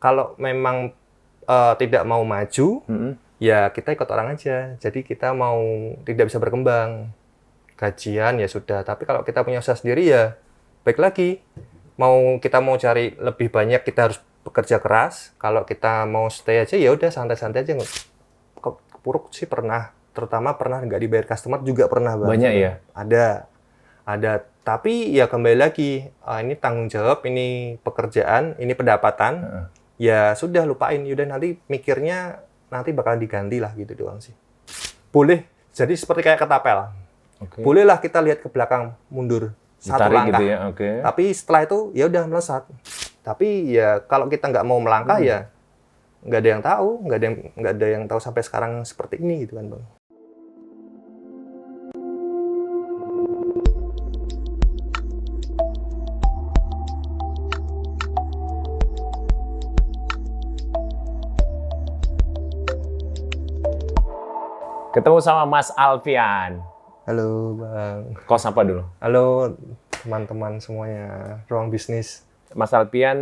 Kalau memang tidak mau maju, ya kita ikut orang aja. Jadi kita mau tidak bisa berkembang. Gajian ya sudah. Tapi kalau kita punya usaha sendiri ya baik lagi. Kita mau cari lebih banyak, kita harus bekerja keras. Kalau kita mau stay aja ya udah santai-santai aja. Kepuruk sih pernah. Terutama pernah nggak dibayar customer juga pernah, Bang. Banyak ya? Ada. Tapi ya kembali lagi, ini tanggung jawab, ini pekerjaan, ini pendapatan. Ya sudah lupain. Yaudah nanti mikirnya nanti bakal diganti lah gitu doang sih. Boleh. Jadi seperti kayak ketapel. Bolehlah kita lihat ke belakang, mundur satu langkah. Gitu ya? Tapi setelah itu ya udah melesat. Tapi ya kalau kita nggak mau melangkah ya nggak ada yang tahu, nggak ada yang tahu sampai sekarang seperti ini gitu kan, Bang. Ketemu sama Mas Alfian. Halo, Bang. Kos apa dulu? Halo, teman-teman semuanya. Ruang bisnis. Mas Alfian,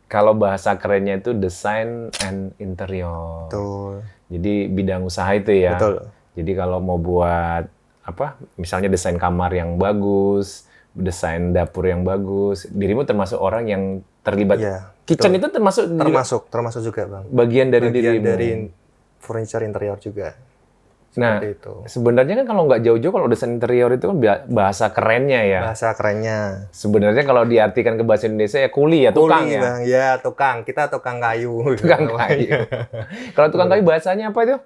kalau bahasa kerennya itu desain and interior. Betul. Jadi bidang usaha itu ya. Betul. Jadi kalau mau buat apa, misalnya desain kamar yang bagus, desain dapur yang bagus, dirimu termasuk orang yang terlibat. Iya, Kitchen betul. itu termasuk juga, Bang. bagian dari dirimu. Dari furniture interior juga. Nah, itu. sebenarnya kan kalau nggak jauh-jauh, kalau desain interior itu kan bahasa kerennya ya. Bahasa kerennya. Sebenarnya kalau diartikan ke bahasa Indonesia ya kuli ya, tukang ya. Bang. Ya, tukang. Kita tukang kayu. Tukang kayu. Kalau tukang kayu bahasanya apa itu?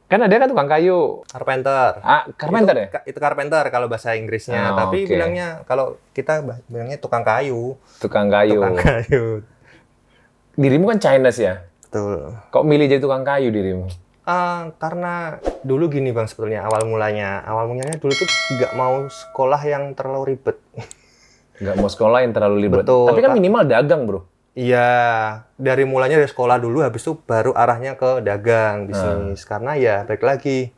Kan ada kan tukang kayu. Carpenter. Carpenter ya? Itu carpenter kalau bahasa Inggrisnya. Tapi bilangnya, kalau kita bilangnya tukang kayu. Tukang kayu. Tukang kayu. Dirimu kan Chinese ya? Betul. Kok milih jadi tukang kayu dirimu? Karena dulu gini, Bang, sebetulnya awal mulanya dulu tuh nggak mau sekolah yang terlalu ribet. Nggak mau sekolah yang terlalu ribet. Betul, tapi kan minimal dagang, bro. Iya, dari mulanya dari sekolah dulu, habis itu baru arahnya ke dagang, bisnis. Karena ya balik lagi,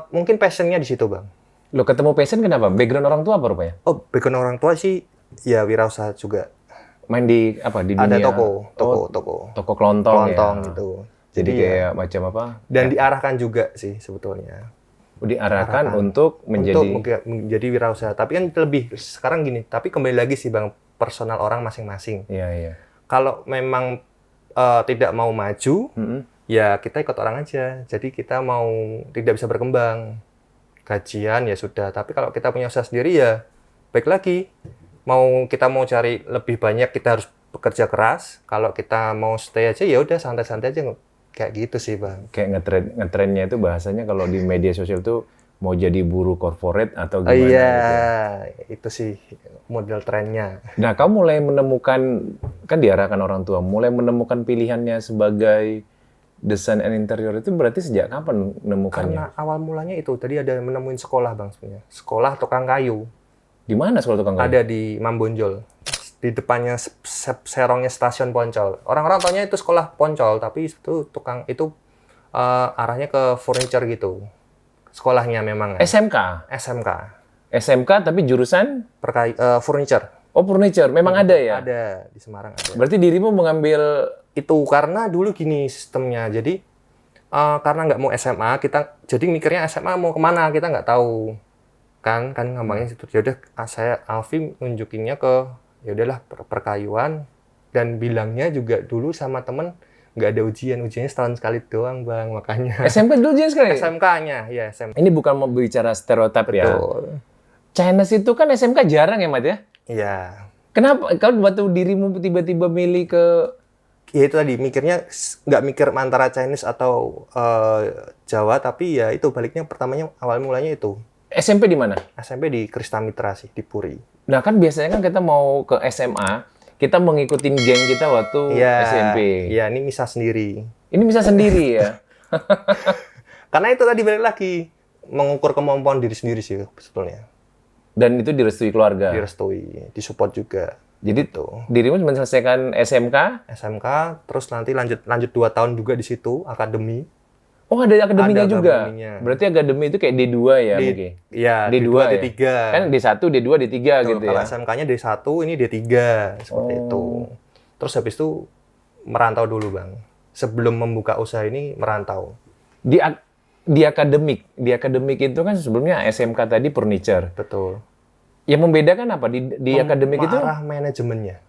mungkin passionnya di situ, Bang. Lo ketemu passion kenapa? Background orang tua apa rupanya? Oh, background orang tua sih ya wirausaha juga. Main di apa? Di dunia? Ada toko. Toko kelontong ya? Gitu. Jadi kayak macam apa? Dan diarahkan juga sih sebetulnya. Diarahkan untuk menjadi wirausaha. Tapi kan lebih sekarang gini. Tapi kembali lagi sih, Bang, personal orang masing-masing. Iya. Kalau memang tidak mau maju, ya kita ikut orang aja. Jadi kita mau tidak bisa berkembang. Gajian ya sudah. Tapi kalau kita punya usaha sendiri ya baik lagi. Kita mau cari lebih banyak, kita harus bekerja keras. Kalau kita mau stay aja ya udah santai-santai aja. Kayak gitu sih, Bang. Kayak ngetrennya itu bahasanya kalau di media sosial tuh mau jadi buruh corporate atau gimana Iya, gitu. itu sih model trennya. Nah, kamu mulai menemukan, kan diarahkan orang tua, mulai menemukan pilihannya sebagai desain and interior itu berarti sejak kapan menemukannya? Karena awal mulanya itu, tadi ada menemuin sekolah, Bang, sebenarnya. Sekolah tukang kayu. Di mana sekolah tukang kayu? Ada di Mambonjol. Di depannya serongnya stasiun Poncol. Orang-orang taunya itu sekolah Poncol, tapi itu arahnya ke furniture gitu. Sekolahnya memang. SMK? SMK tapi jurusan? Furniture. Oh, furniture. Memang ada ya? Ada, di Semarang ada. Berarti dirimu mengambil... Itu karena dulu gini sistemnya. Jadi, karena nggak mau SMA, jadi mikirnya SMA mau kemana, kita nggak tahu. Kan ngambangnya situ. Yaudah, saya Alfi nunjukinnya ke ya udahlah perkayuan, dan bilangnya juga dulu sama temen nggak ada ujiannya setahun sekali doang, Bang, makanya. SMK dulu ujian sekali? SMK-nya, ya SMK. Ini bukan mau bicara stereotip ya? Betul. Chinese itu kan SMK jarang ya, Mat ya? Iya. Kenapa? Kalau waktu dirimu tiba-tiba milih ke... Ya itu tadi, mikirnya nggak mikir antara Chinese atau Jawa, tapi ya itu baliknya pertamanya awal mulanya itu. SMP di mana? SMP di Krista Mitra sih, di Puri. Nah kan biasanya kan kita mau ke SMA, kita mau ngikutin geng kita waktu SMP. Iya, ini misah sendiri. Ini bisa sendiri ya? Karena itu tadi balik lagi, mengukur kemampuan diri sendiri sih sebetulnya. Dan itu direstui keluarga? Direstui, disupport juga. Jadi dirimu menyelesaikan SMK, terus nanti lanjut 2 tahun juga di situ, akademi. Oh, ada akademinya juga? Akademinya. Berarti akademi itu kayak D2 ya mungkin? Iya, D2, D3. Kan D1, D2, D3 gitu ya? Kalau SMK-nya D1, ini D3, seperti itu. terus habis itu merantau dulu Bang. Sebelum membuka usaha ini merantau. Di akademik itu kan sebelumnya SMK tadi furniture. Betul. Yang membedakan apa di akademik itu? Mengarah manajemennya.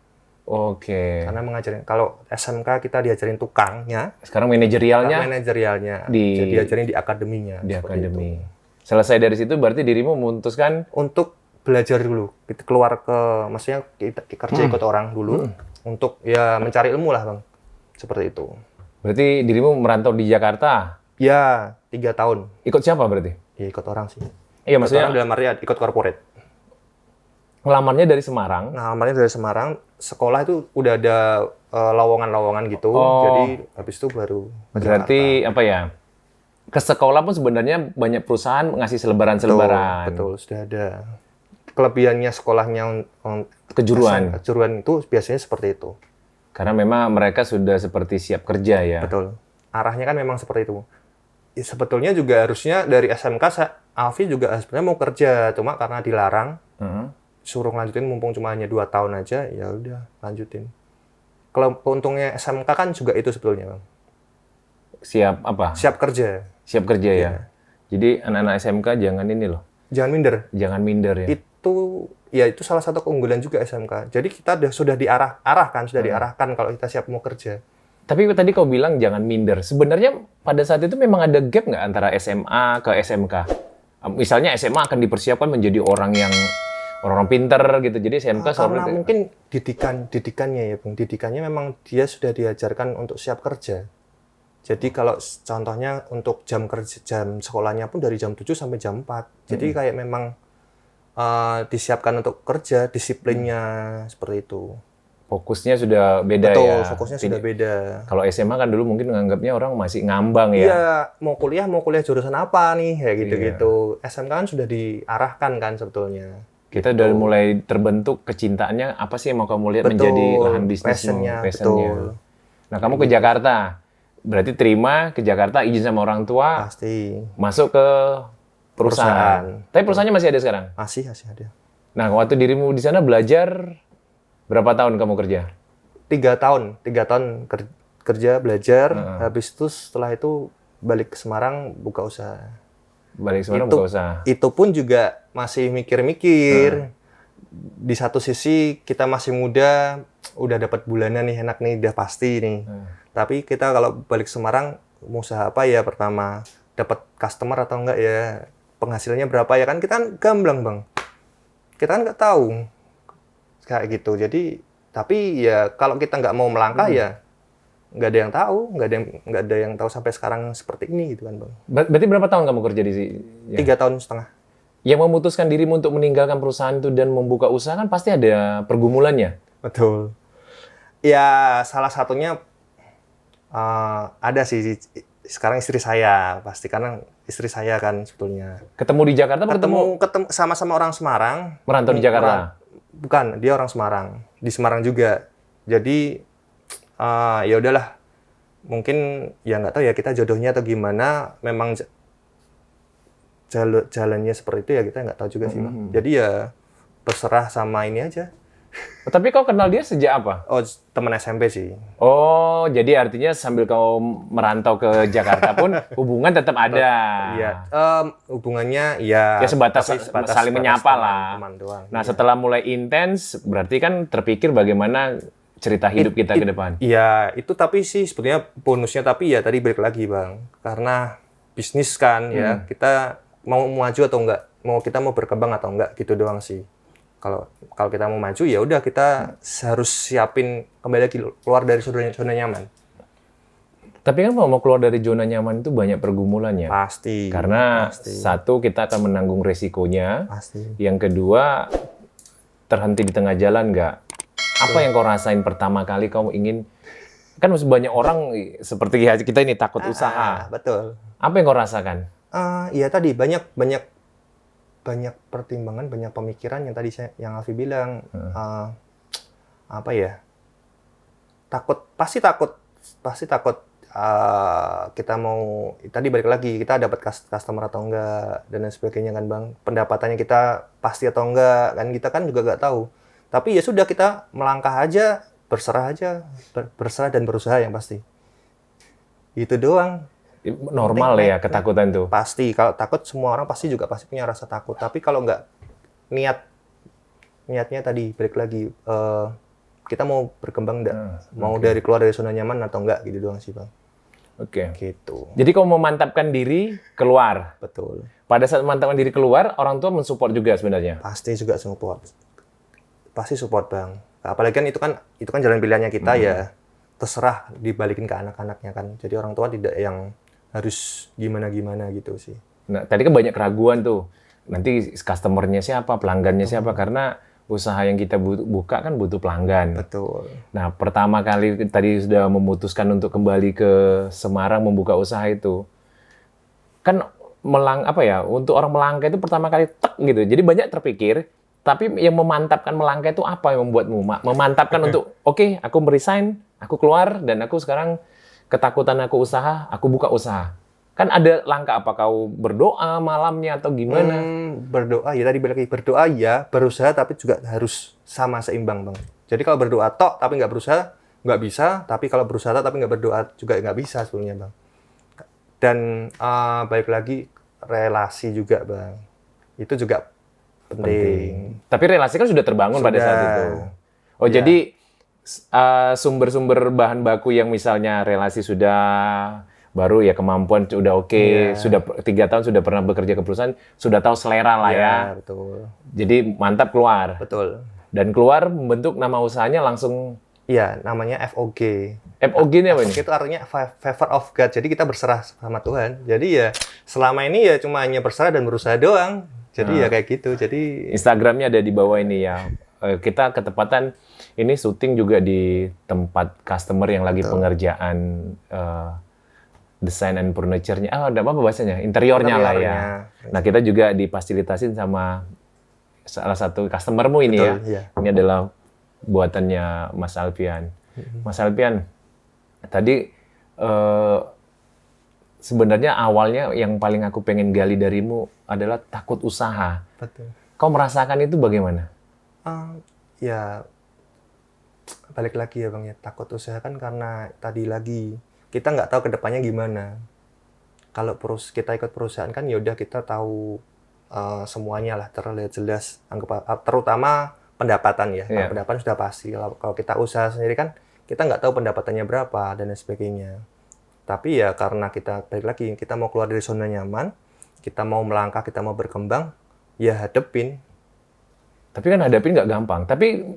Oke. Karena mengajarin, kalau SMK kita diajarin tukangnya, Sekarang manajerialnya manajerialnya, jadi diajarin di akademinya. di seperti akademi. itu. Selesai dari situ berarti dirimu memutuskan Untuk belajar dulu, kita keluar maksudnya kita kerja ikut orang dulu, untuk ya mencari ilmu lah Bang. Seperti itu. berarti dirimu merantau di Jakarta. Ya, 3 tahun. Ikut siapa berarti? Ya ikut orang sih. Iya, Ikut maksudnya orang dalam arti ikut corporate. ngelamarnya dari Semarang. Nah, awalnya dari Semarang, sekolah itu udah ada lowongan-lowongan gitu, Oh. jadi habis itu baru ke Berarti apa ya? Ke sekolah pun sebenarnya banyak perusahaan ngasih selebaran-selebaran. Betul, sudah ada. Kelebihannya sekolahnya Kejuruan. kejuruan itu biasanya seperti itu. Karena memang mereka sudah seperti siap kerja ya. Betul. Arahnya kan memang seperti itu. Ya, sebetulnya juga harusnya dari SMK, Alfi juga sebenarnya mau kerja, cuma karena dilarang, suruh lanjutin mumpung cuma hanya 2 tahun aja, ya udah lanjutin. Kalau untungnya SMK kan juga itu sebetulnya, Bang. Siap apa? Siap kerja. Siap kerja ya. Iya. Jadi anak-anak SMK jangan ini loh. Jangan minder. Jangan minder ya. Itu salah satu keunggulan juga SMK. Jadi kita sudah diarahkan kalau kita siap mau kerja. Tapi tadi kau bilang jangan minder. Sebenarnya pada saat itu memang ada gap nggak antara SMA ke SMK? Misalnya SMA akan dipersiapkan menjadi orang pinter gitu. Jadi SMK Karena mungkin didikannya ya, Bang. Didikannya memang dia sudah diajarkan untuk siap kerja. Jadi kalau contohnya untuk jam sekolahnya pun dari jam 7 sampai jam 4. Jadi kayak memang disiapkan untuk kerja, disiplinnya seperti itu. fokusnya sudah beda. Betul, ya. fokusnya sudah beda. Kalau SMA kan dulu mungkin menganggapnya orang masih ngambang ya. Iya, mau kuliah jurusan apa nih, kayak gitu-gitu. SMK kan sudah diarahkan kan sebetulnya. Kita udah mulai terbentuk kecintaannya apa sih yang mau kamu lihat menjadi lahan bisnismu, passionnya. Betul. Nah, kamu ke Jakarta. Berarti terima ke Jakarta, izin sama orang tua, Pasti. masuk ke perusahaan. Tapi perusahaannya masih ada sekarang? Masih ada. Nah, waktu dirimu di sana belajar, berapa tahun kamu kerja? 3 tahun kerja, belajar. Habis itu setelah itu balik ke Semarang buka usaha. Balik Semarang buka usaha. Itu pun juga masih mikir-mikir. Di satu sisi kita masih muda, udah dapat bulanan nih, enak nih, udah pasti nih. Tapi kita kalau balik Semarang, mau usaha apa ya pertama? Dapat customer atau enggak ya? Penghasilannya berapa ya? Kan kita kan gamblang, Bang. Kita kan nggak tahu. Kayak gitu. Jadi, tapi ya kalau kita nggak mau melangkah ya nggak ada yang tahu, nggak ada yang tahu sampai sekarang seperti ini gitu kan, Bang. Berarti berapa tahun kamu kerja di sini? 3 tahun setengah. Yang memutuskan dirimu untuk meninggalkan perusahaan itu dan membuka usaha kan pasti ada pergumulannya. Betul. Ya, salah satunya ada sih sekarang istri saya, pasti karena istri saya kan sebetulnya. Ketemu di Jakarta Ketemu sama-sama orang Semarang. merantau di Jakarta. Bukan, dia orang Semarang. Di Semarang juga. Jadi ya udahlah. Mungkin ya nggak tahu ya kita jodohnya atau gimana. Memang jalannya seperti itu ya kita nggak tahu juga sih, Bang. Jadi ya terserah sama ini aja. Tapi kau kenal dia sejak apa? Oh, teman SMP sih. Oh, jadi artinya sambil kau merantau ke Jakarta pun hubungan tetap ada. Iya, hubungannya ya sebatas saling menyapa teman, lah. Teman doang. Nah, setelah mulai intens, berarti kan terpikir bagaimana cerita hidup kita ke depan. Iya, itu tapi sih sebetulnya bonusnya, tapi ya tadi balik lagi, Bang. Karena bisnis kan ya, kita mau maju atau enggak, kita mau berkembang atau enggak gitu doang sih. Kalau kita mau maju ya udah kita harus siapin kembali lagi keluar dari zona nyaman. Tapi kan mau keluar dari zona nyaman itu banyak pergumulannya. Pasti. Karena satu kita akan menanggung resikonya. Pasti. Yang kedua terhenti di tengah jalan nggak? Apa yang kau rasain pertama kali kamu ingin? Kan masih banyak orang seperti kita ini takut usaha. Betul. Apa yang kau rasakan? Ya tadi banyak pertimbangan, banyak pemikiran yang tadi yang Alfi bilang. Apa ya? Pasti takut. Kita mau tadi balik lagi kita dapat customer atau enggak dan lain sebagainya kan, Bang. Pendapatannya kita pasti atau enggak kan, kita kan juga nggak tahu. Tapi ya sudah, kita melangkah aja, berserah aja, berserah dan berusaha yang pasti. Itu doang. Normal ya ketakutan tuh. Pasti, kalau takut semua orang pasti juga pasti punya rasa takut. Tapi kalau nggak niatnya tadi balik lagi, kita mau berkembang nggak, mau keluar dari zona nyaman atau nggak gitu doang sih bang. Oke. Gitu. Jadi kalau memantapkan diri keluar. Betul. Pada saat memantapkan diri keluar, orang tua mensupport juga sebenarnya. Pasti juga support. Pasti support bang. Apalagi kan itu kan jalan pilihannya kita ya. Terserah dibalikin ke anak-anaknya kan. Jadi orang tua tidak yang harus gimana-gimana gitu sih. Nah, tadi kan banyak keraguan tuh. Nanti customer-nya siapa, pelanggannya siapa, karena usaha yang kita buka kan butuh pelanggan. Betul. Nah, pertama kali tadi sudah memutuskan untuk kembali ke Semarang membuka usaha itu. Kan untuk orang melangkah itu pertama kali tek gitu. Jadi banyak terpikir, tapi yang memantapkan melangkah itu apa yang membuatmu memantapkan untuk oke, aku meresign, aku keluar dan aku sekarang ketakutan aku usaha, aku buka usaha. Kan ada langkah apa? Kau berdoa malamnya atau gimana? Berdoa ya, tadi balik lagi berdoa ya, berusaha tapi juga harus sama seimbang bang. Jadi kalau berdoa tok tapi nggak berusaha nggak bisa, tapi kalau berusaha tapi nggak berdoa juga nggak bisa sebenarnya bang. Dan balik lagi relasi juga bang, itu juga penting. Tapi relasi kan sudah terbangun pada saat itu. Oh Ya. jadi sumber-sumber bahan baku yang misalnya relasi sudah baru ya, kemampuan sudah oke, sudah 3 tahun sudah pernah bekerja ke perusahaan, sudah tahu selera lah ya. Betul. Jadi mantap keluar. Betul. Dan keluar membentuk nama usahanya langsung. Iya, namanya FOG. FOG ini apa ini? Itu artinya favor of God. Jadi kita berserah sama Tuhan. Jadi ya selama ini ya cuma hanya berserah dan berusaha doang. Jadi ya kayak gitu. Jadi Instagramnya ada di bawah ini ya. Kita ketepatan ini syuting juga di tempat customer yang lagi pengerjaan desain and furniture-nya. Ada apa bahasanya? Interiornya lah ya. Nah, kita juga difasilitasin sama salah satu customermu ini. Betul, ya. iya. Ini adalah buatannya Mas Alfian. Mas Alfian, tadi sebenarnya awalnya yang paling aku pengen gali darimu adalah takut usaha. Betul. Kau merasakan itu bagaimana? Ya balik lagi ya bang ya, takut usaha kan karena tadi lagi kita nggak tahu kedepannya gimana. Kalau kita ikut perusahaan kan ya udah kita tahu semuanya lah, terlihat jelas. Terutama pendapatan ya. Kalau pendapatan sudah pasti. Kalau kita usaha sendiri kan kita nggak tahu pendapatannya berapa dan lain sebagainya. Tapi ya karena kita balik lagi, kita mau keluar dari zona nyaman, kita mau melangkah, kita mau berkembang, ya hadepin. Tapi kan hadapin nggak gampang. Tapi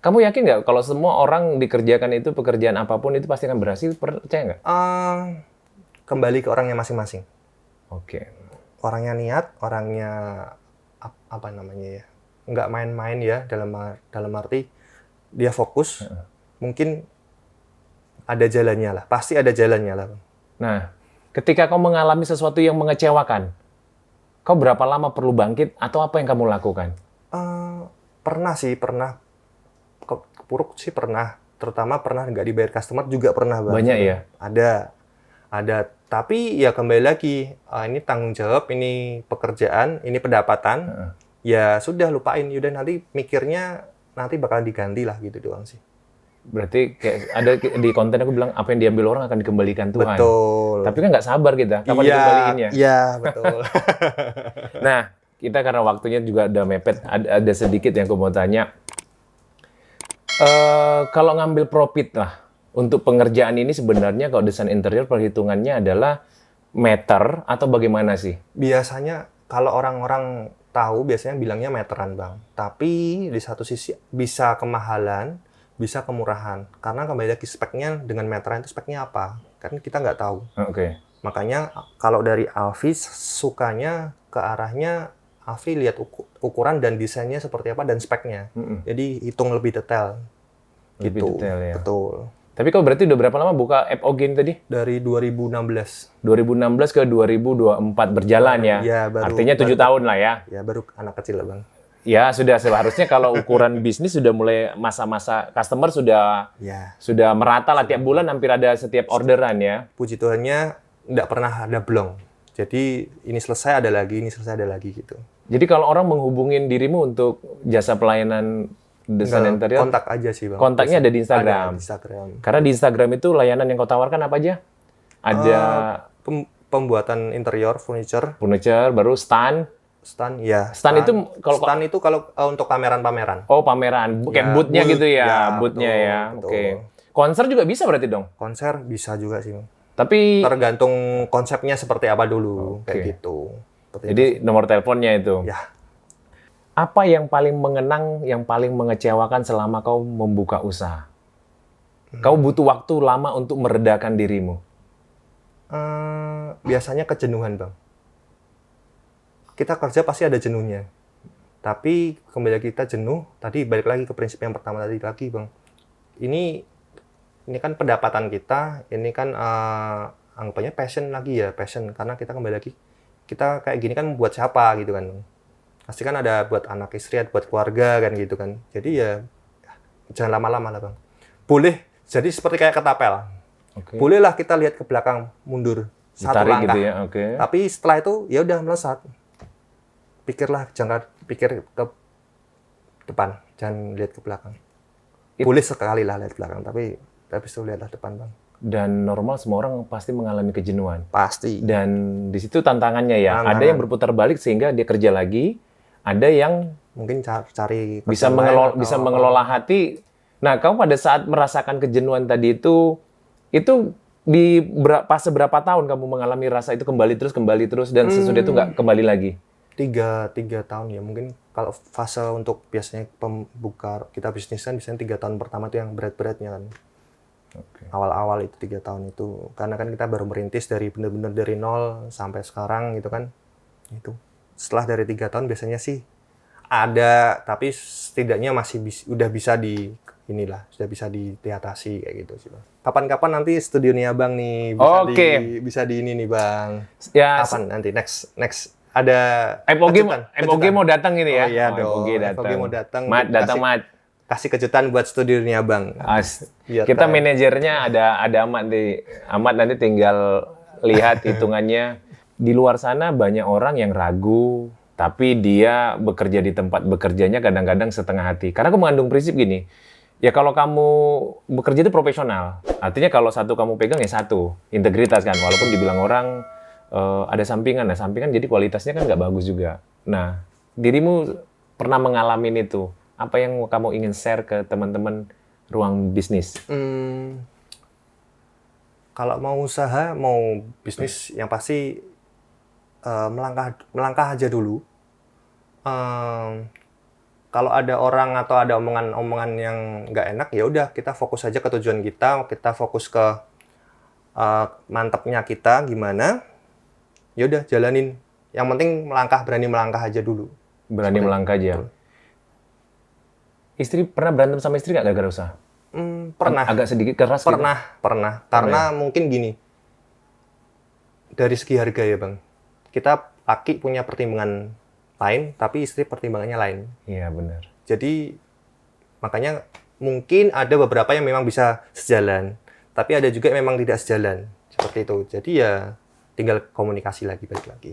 kamu yakin nggak kalau semua orang dikerjakan itu pekerjaan apapun itu pasti akan berhasil? Percaya nggak? Kembali ke orangnya masing-masing. Oke. Orangnya niat, orangnya apa namanya ya, nggak main-main ya, dalam arti dia fokus. Mungkin ada jalannya lah, pasti ada jalannya lah. Nah, ketika kau mengalami sesuatu yang mengecewakan, kau berapa lama perlu bangkit atau apa yang kamu lakukan? Pernah kepuruk sih pernah, terutama pernah nggak dibayar customer juga pernah bang. Banyak ya? Ada, tapi ya kembali lagi, ini tanggung jawab, ini pekerjaan, ini pendapatan, ya sudah lupain, yaudah nanti mikirnya nanti bakalan diganti lah gitu doang sih. Berarti kayak ada di konten aku bilang apa yang diambil orang akan dikembalikan Tuhan. Betul. Tapi kan nggak sabar kita, kapan dikembaliinnya? Iya, betul. Nah, kita karena waktunya juga udah mepet, ada sedikit yang aku mau tanya. Kalau ngambil profit lah, untuk pengerjaan ini sebenarnya kalau desain interior perhitungannya adalah meter atau bagaimana sih? Biasanya kalau orang-orang tahu biasanya bilangnya meteran bang. Tapi di satu sisi bisa kemahalan, bisa kemurahan. Karena kembali lagi speknya dengan meteran itu speknya apa? Kan kita nggak tahu. Oke. Makanya kalau dari Alfi sukanya ke arahnya Alfi lihat ukuran dan desainnya seperti apa dan speknya. Jadi hitung lebih detail. Lebih gitu. detail ya. Betul. Tapi kau berarti udah berapa lama buka FOG ini tadi? Dari 2016. 2016 ke 2024 berjalan ya? Ya, Artinya 7 tahun lah ya? Ya, baru anak kecil lah bang. Ya, sudah seharusnya kalau ukuran bisnis sudah mulai masa-masa customer sudah merata lah, tiap bulan hampir ada setiap orderan ya. Puji Tuhannya nggak pernah ada blong. Jadi ini selesai ada lagi, ini selesai ada lagi gitu. Jadi kalau orang menghubungin dirimu untuk jasa pelayanan desain Enggak, interior? kontak aja sih, Bang. Kontaknya ada di Instagram. Ada di Instagram. Karena di Instagram itu layanan yang kau tawarkan apa aja? Ada Pembuatan interior, furniture, baru stand. stand, ya. Stand itu kalau stand itu kalau untuk pameran-pameran. oh pameran, kayak Ya, booth-nya booth. gitu ya, Ya, booth-nya betul, ya. betul. Oke. Konser juga bisa berarti dong. Konser bisa juga sih, Bang. Tapi Tergantung konsepnya seperti apa dulu, Oke. kayak gitu. Seperti jadi nomor teleponnya itu. itu. Ya, Apa yang paling mengenang, yang paling mengecewakan selama kau membuka usaha? Kau butuh waktu lama untuk meredakan dirimu. biasanya kejenuhan, Bang. Kita kerja pasti ada jenuhnya. Tapi kembali lagi kita jenuh, tadi balik lagi ke prinsip yang pertama tadi lagi, Bang. Ini kan pendapatan kita, ini kan anggapannya passion lagi ya, passion. Karena kita kembali lagi, kita kayak gini kan buat siapa gitu kan. Pasti kan ada buat anak istri, buat keluarga kan gitu kan. Jadi ya, jangan lama-lama lah, Bang. Boleh, jadi seperti kayak ketapel. Oke. Bolehlah kita lihat ke belakang, mundur satu Ditarik langkah. gitu ya, oke. Tapi setelah itu ya udah melesat. Pikir ke depan, jangan lihat ke belakang. Boleh sekali lah lihat belakang, tapi itu lihatlah depan, Bang. Dan normal semua orang pasti mengalami kejenuhan. Pasti. Dan di situ tantangannya ya. Tantangan. Ada yang berputar balik sehingga dia kerja lagi, ada yang Mungkin cari bisa kerjaan mengelola, lain atau- bisa mengelola hati. Nah, kamu pada saat merasakan kejenuhan tadi itu di fase berapa tahun kamu mengalami rasa itu kembali terus dan sesudah itu nggak kembali lagi? tiga tahun ya. Mungkin kalau fase untuk biasanya pembuka kita bisnis kan biasanya 3 tahun pertama itu yang berat-beratnya kan. Oke. Awal-awal itu 3 tahun itu. Karena kan kita baru merintis dari benar-benar dari nol sampai sekarang gitu kan. Itu. Setelah dari 3 tahun biasanya sih ada, tapi setidaknya masih udah bisa sudah bisa diatasi kayak gitu sih, Bang. Kapan-kapan nanti studionya Abang nih bisa di ini nih, Bang. Ya, Kapan nanti next ada FOG kejutan. mau datang ini ya? Oh iya dong, FOG datang. FOG mau datang. Mat, datang Mat. Kasih kejutan buat studionya Abang. Biar Kita tahu. manajernya ada Amat di Amat nanti tinggal lihat hitungannya. Di luar sana banyak orang yang ragu, tapi dia bekerja di tempat bekerjanya kadang-kadang setengah hati. Karena aku mengandung prinsip gini, ya kalau kamu bekerja itu profesional, artinya kalau satu kamu pegang ya satu, integritas kan, walaupun dibilang orang ada sampingan, nah sampingan jadi kualitasnya kan nggak bagus juga. Nah, dirimu pernah mengalami itu, apa yang kamu ingin share ke teman-teman ruang bisnis? Kalau mau usaha, mau bisnis, yang pasti melangkah aja dulu. Kalau ada orang atau ada omongan yang nggak enak, ya udah kita fokus aja ke tujuan kita fokus ke mantapnya kita gimana. Ya udah jalanin. Yang penting berani melangkah aja dulu. Berani melangkah aja. Istri pernah berantem sama istri nggak gara-gara usaha? Pernah. Agak sedikit keras gitu? Pernah. Karena mungkin gini, dari segi harga ya, Bang. Kita laki punya pertimbangan lain, tapi istri pertimbangannya lain. Iya, benar. Jadi, makanya mungkin ada beberapa yang memang bisa sejalan, tapi ada juga yang memang tidak sejalan. Seperti itu. Jadi ya, tinggal komunikasi balik lagi.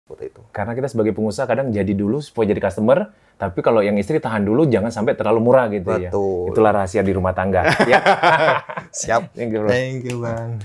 Seperti itu. Karena kita sebagai pengusaha kadang jadi dulu supaya jadi customer, tapi kalau yang istri tahan dulu jangan sampai terlalu murah gitu ya. Betul. Itulah rahasia di rumah tangga. Ya. Siap. Thank you, bro. Thank you, Bang.